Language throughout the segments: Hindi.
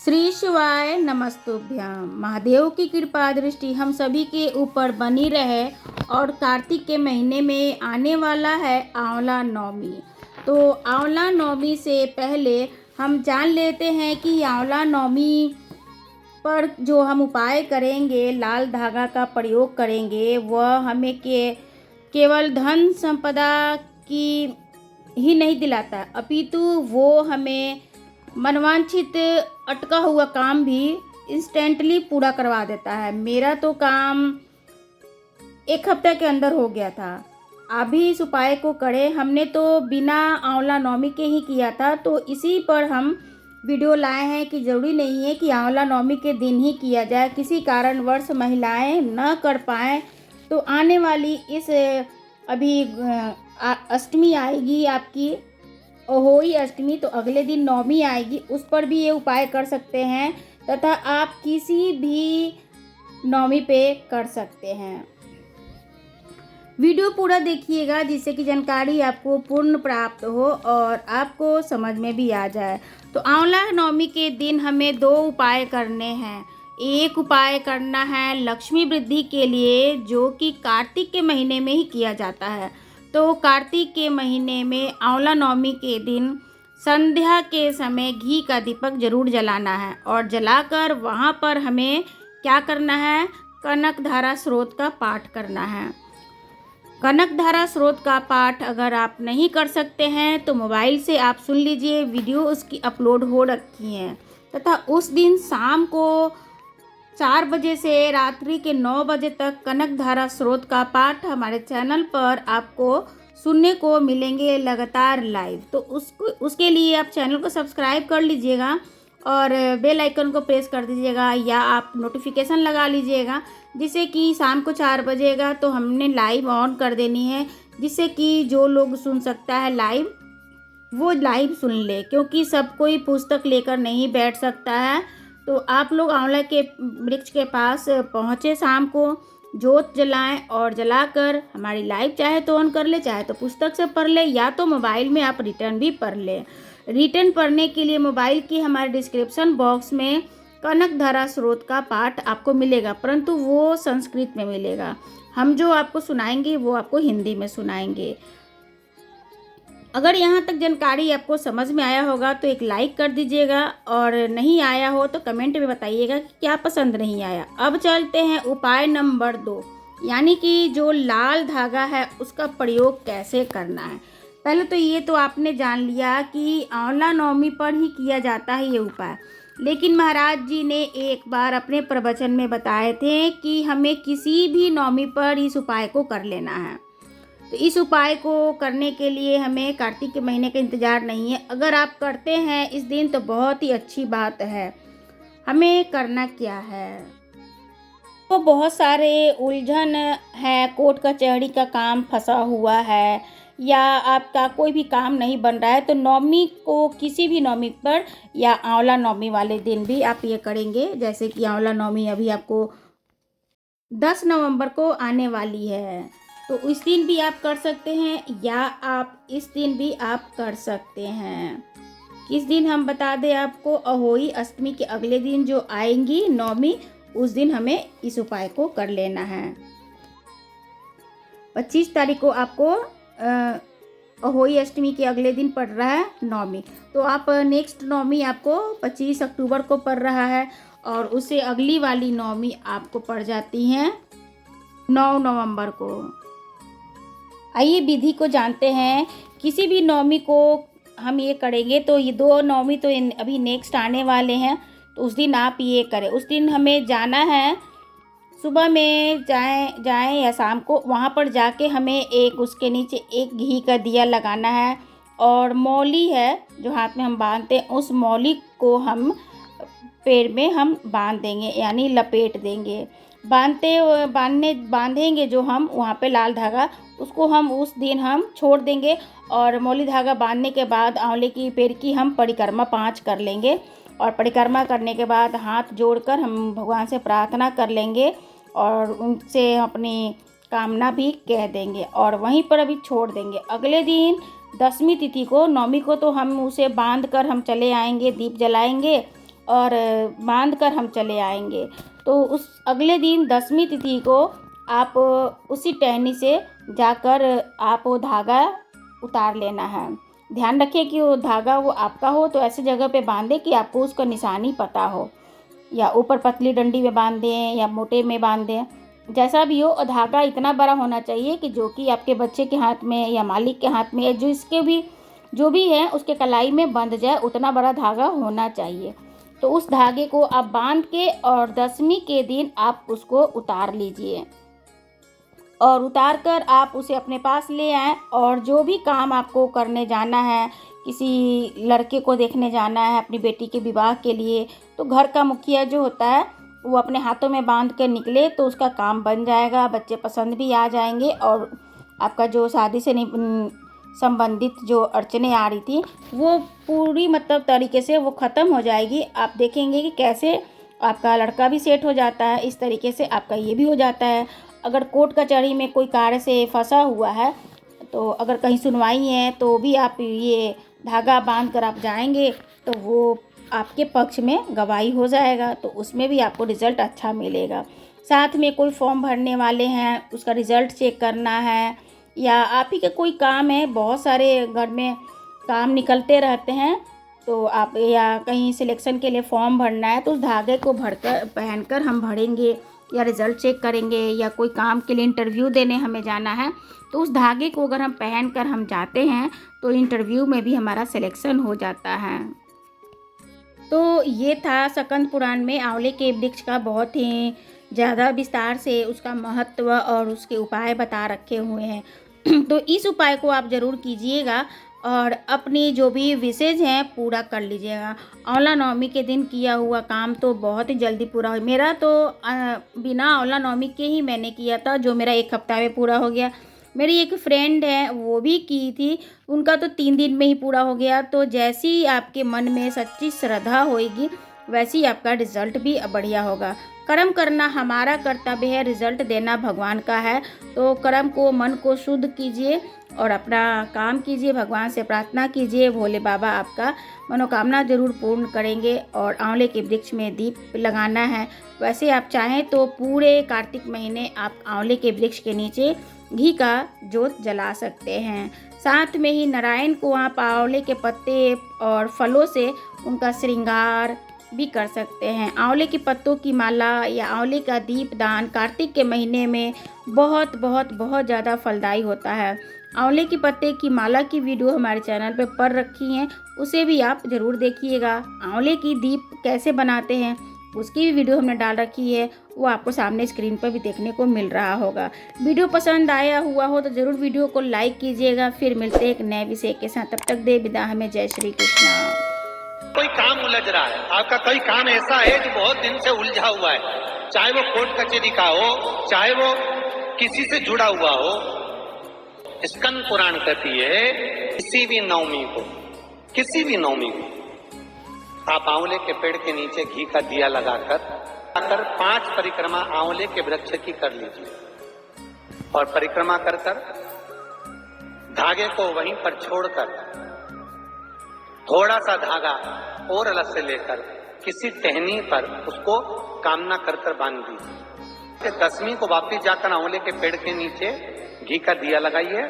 श्री शिवाय नमस्तुभ्यम। महादेव की कृपा दृष्टि हम सभी के ऊपर बनी रहे। और कार्तिक के महीने में आने वाला है आंवला नवमी। तो आंवला नवमी से पहले हम जान लेते हैं कि आंवला नवमी पर जो हम उपाय करेंगे, लाल धागा का प्रयोग करेंगे, वह हमें केवल धन संपदा की ही नहीं दिलाता, अपितु वो हमें मनवांछित अटका हुआ काम भी इंस्टेंटली पूरा करवा देता है। मेरा तो काम 1 हफ्ते के अंदर हो गया था। आप भी इस उपाय को करें। हमने तो बिना आंवला नवमी के ही किया था, तो इसी पर हम वीडियो लाए हैं कि ज़रूरी नहीं है कि आंवला नवमी के दिन ही किया जाए। किसी कारणवश महिलाएं न कर पाएँ तो आने वाली इस अभी अष्टमी आएगी आपकी, अहोई अष्टमी, तो अगले दिन नवमी आएगी, उस पर भी ये उपाय कर सकते हैं तथा आप किसी भी नवमी पे कर सकते हैं। वीडियो पूरा देखिएगा जिससे कि जानकारी आपको पूर्ण प्राप्त हो और आपको समझ में भी आ जाए। तो आंवला नवमी के दिन हमें 2 उपाय करने हैं। एक उपाय करना है लक्ष्मी वृद्धि के लिए, जो कि कार्तिक के महीने में ही किया जाता है। तो कार्तिक के महीने में आंवला नवमी के दिन संध्या के समय घी का दीपक जरूर जलाना है और जलाकर वहाँ पर हमें क्या करना है, कनक धारा स्रोत का पाठ करना है। कनक धारा स्रोत का पाठ अगर आप नहीं कर सकते हैं तो मोबाइल से आप सुन लीजिए, वीडियो उसकी अपलोड हो रखी है। तथा उस दिन शाम को 4 बजे से रात्रि के 9 बजे तक कनक धारा स्रोत का पाठ हमारे चैनल पर आपको सुनने को मिलेंगे लगातार लाइव। तो उसके लिए आप चैनल को सब्सक्राइब कर लीजिएगा और बेल आइकन को प्रेस कर दीजिएगा या आप नोटिफिकेशन लगा लीजिएगा, जिससे कि शाम को 4 बजेगा तो हमने लाइव ऑन कर देनी है, जिससे कि जो लोग सुन सकता है लाइव वो लाइव सुन ले, क्योंकि सब कोई पुस्तक लेकर नहीं बैठ सकता है। तो आप लोग आंवला के वृक्ष के पास पहुँचे, शाम को जोत जलाएं और जलाकर हमारी लाइव चाहे तो ऑन कर ले, चाहे तो पुस्तक से पढ़ ले, या तो मोबाइल में आप रिटर्न भी पढ़ लें। रिटर्न पढ़ने के लिए मोबाइल की हमारे डिस्क्रिप्शन बॉक्स में कनक धारा स्रोत का पाठ आपको मिलेगा, परंतु वो संस्कृत में मिलेगा। हम जो आपको सुनाएंगे वो आपको हिंदी में सुनाएंगे। अगर यहाँ तक जानकारी आपको समझ में आया होगा तो एक लाइक कर दीजिएगा, और नहीं आया हो तो कमेंट में बताइएगा कि क्या पसंद नहीं आया। अब चलते हैं उपाय नंबर 2, यानी कि जो लाल धागा है उसका प्रयोग कैसे करना है। पहले तो ये तो आपने जान लिया कि आंवला नवमी पर ही किया जाता है ये उपाय, लेकिन महाराज जी ने एक बार अपने प्रवचन में बताए थे कि हमें किसी भी नवमी पर इस उपाय को कर लेना है। तो इस उपाय को करने के लिए हमें कार्तिक के महीने का इंतज़ार नहीं है। अगर आप करते हैं इस दिन तो बहुत ही अच्छी बात है। हमें करना क्या है, तो बहुत सारे उलझन है, कोर्ट कचहरी का काम फंसा हुआ है या आपका कोई भी काम नहीं बन रहा है, तो नवमी को किसी भी नवमी पर या आंवला नवमी वाले दिन भी आप ये करेंगे। जैसे कि आंवला नवमी अभी आपको 10 नवंबर को आने वाली है, तो इस दिन भी आप कर सकते हैं या आप इस दिन भी आप कर सकते हैं। किस दिन हम बता दें आपको, अहोई अष्टमी के अगले दिन जो आएंगी नवमी, उस दिन हमें इस उपाय को कर लेना है। 25 तारीख को आपको अहोई अष्टमी के अगले दिन पड़ रहा है नवमी, तो आप नेक्स्ट नवमी आपको 25 अक्टूबर को पड़ रहा है और उससे अगली वाली नवमी आपको पड़ जाती हैं 9 नवंबर को। आइए विधि को जानते हैं। किसी भी नवमी को हम ये करेंगे तो ये 2 नवमी तो अभी नेक्स्ट आने वाले हैं, तो उस दिन आप ये करें। उस दिन हमें जाना है, सुबह में जाएं या शाम को, वहाँ पर जाके हमें एक उसके नीचे एक घी का दिया लगाना है और मौली है जो हाथ में हम बांधते हैं, उस मौली को हम पैर में हम बांध देंगे, यानी लपेट देंगे। बांधेंगे जो हम वहाँ पे लाल धागा, उसको हम उस दिन हम छोड़ देंगे और मौली धागा बांधने के बाद आंवले की पेड़ की हम परिक्रमा 5 कर लेंगे। और परिक्रमा करने के बाद हाथ जोड़कर हम भगवान से प्रार्थना कर लेंगे और उनसे अपनी कामना भी कह देंगे और वहीं पर अभी छोड़ देंगे। अगले दिन 10वीं तिथि को, नवमी को तो हम उसे बांध कर हम चले आएंगे, दीप जलाएंगे और बांध कर हम चले आएंगे। तो उस अगले दिन 10वीं तिथि को आप उसी टहनी से जाकर आप वो धागा उतार लेना है। ध्यान रखिए कि वो धागा वो आपका हो, तो ऐसी जगह पे बांधे कि आपको उसका निशानी पता हो, या ऊपर पतली डंडी में बांध दें या मोटे में बांध दें, जैसा भी हो। और धागा इतना बड़ा होना चाहिए कि जो कि आपके बच्चे के हाथ में या मालिक के हाथ में या जो भी है उसके कलाई में बंध जाए, उतना बड़ा धागा होना चाहिए। तो उस धागे को आप बांध के और 10वीं के दिन आप उसको उतार लीजिए, और उतार कर आप उसे अपने पास ले आएँ। और जो भी काम आपको करने जाना है, किसी लड़के को देखने जाना है अपनी बेटी के विवाह के लिए, तो घर का मुखिया जो होता है वो अपने हाथों में बांध कर निकले तो उसका काम बन जाएगा, बच्चे पसंद भी आ जाएंगे, और आपका जो शादी से संबंधित जो अड़चने आ रही थी वो पूरी मतलब तरीके से वो ख़त्म हो जाएगी। आप देखेंगे कि कैसे आपका लड़का भी सेट हो जाता है, इस तरीके से आपका ये भी हो जाता है। अगर कोर्ट कचहरी में कोई कार्य से फंसा हुआ है, तो अगर कहीं सुनवाई है तो भी आप ये धागा बांध कर आप जाएंगे तो वो आपके पक्ष में गवाही हो जाएगा, तो उसमें भी आपको रिज़ल्ट अच्छा मिलेगा। साथ में कोई फॉर्म भरने वाले हैं, उसका रिज़ल्ट चेक करना है, या आप ही का कोई काम है, बहुत सारे घर में काम निकलते रहते हैं, तो आप या कहीं सिलेक्शन के लिए फॉर्म भरना है, तो उस धागे को पहनकर हम भरेंगे, या रिज़ल्ट चेक करेंगे, या कोई काम के लिए इंटरव्यू देने हमें जाना है, तो उस धागे को अगर हम पहन कर हम जाते हैं तो इंटरव्यू में भी हमारा सिलेक्शन हो जाता है। तो ये था स्कंद पुराण में आंवले के वृक्ष का बहुत ही ज़्यादा विस्तार से उसका महत्व और उसके उपाय बता रखे हुए हैं। तो इस उपाय को आप ज़रूर कीजिएगा और अपनी जो भी विशेष हैं पूरा कर लीजिएगा। आंवला नवमी के दिन किया हुआ काम तो बहुत ही जल्दी पूरा हो। मेरा तो बिना आंवला नवमी के ही मैंने किया था, जो मेरा 1 हफ्ता में पूरा हो गया। मेरी एक फ्रेंड है वो भी की थी, उनका तो 3 दिन में ही पूरा हो गया। तो जैसी आपके मन में सच्ची श्रद्धा होएगी वैसी आपका रिज़ल्ट भी बढ़िया होगा। कर्म करना हमारा कर्तव्य है, रिज़ल्ट देना भगवान का है। तो कर्म को, मन को शुद्ध कीजिए और अपना काम कीजिए, भगवान से प्रार्थना कीजिए, भोले बाबा आपका मनोकामना ज़रूर पूर्ण करेंगे। और आंवले के वृक्ष में दीप लगाना है। वैसे आप चाहें तो पूरे कार्तिक महीने आप आंवले के वृक्ष के नीचे घी का जोत जला सकते हैं। साथ में ही नारायण को आप आंवले के पत्ते और फलों से उनका श्रृंगार भी कर सकते हैं। आंवले के पत्तों की माला या आंवले का दीप दान कार्तिक के महीने में बहुत बहुत बहुत ज़्यादा फलदायी होता है। आंवले के पत्ते की माला की वीडियो हमारे चैनल पे पड़ रखी हैं, उसे भी आप ज़रूर देखिएगा। आंवले की दीप कैसे बनाते हैं उसकी भी वीडियो हमने डाल रखी है, वो आपको सामने स्क्रीन पर भी देखने को मिल रहा होगा। वीडियो पसंद आया हुआ हो तो ज़रूर वीडियो को लाइक कीजिएगा। फिर मिलते हैं एक नए विषय के साथ, तब तक दे विदा हमें। जय श्री कृष्णा। कोई काम उलझ रहा है, आपका कोई काम ऐसा है जो बहुत दिन से उलझा हुआ है, चाहे वो कोर्ट कचहरी का हो, चाहे वो किसी से जुड़ा हुआ हो। स्कंद पुराण कहती है किसी भी नवमी को आप आंवले के पेड़ के नीचे घी का दिया लगाकर 5 परिक्रमा आंवले के वृक्ष की कर लीजिए, और परिक्रमा कर धागे को वहीं पर छोड़कर थोड़ा सा धागा और अलग से लेकर किसी टहनी पर उसको कामना कर बांध दीजिए। 10वीं को वापिस जाकर आंवले के पेड़ के नीचे घी का दिया लगाइए,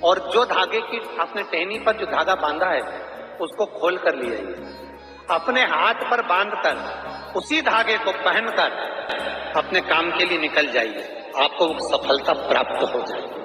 और जो धागे की आपने टहनी पर जो धागा बांधा है उसको खोल कर ले आइए, अपने हाथ पर बांधकर उसी धागे को पहनकर अपने काम के लिए निकल जाइए, आपको सफलता प्राप्त हो जाएगी।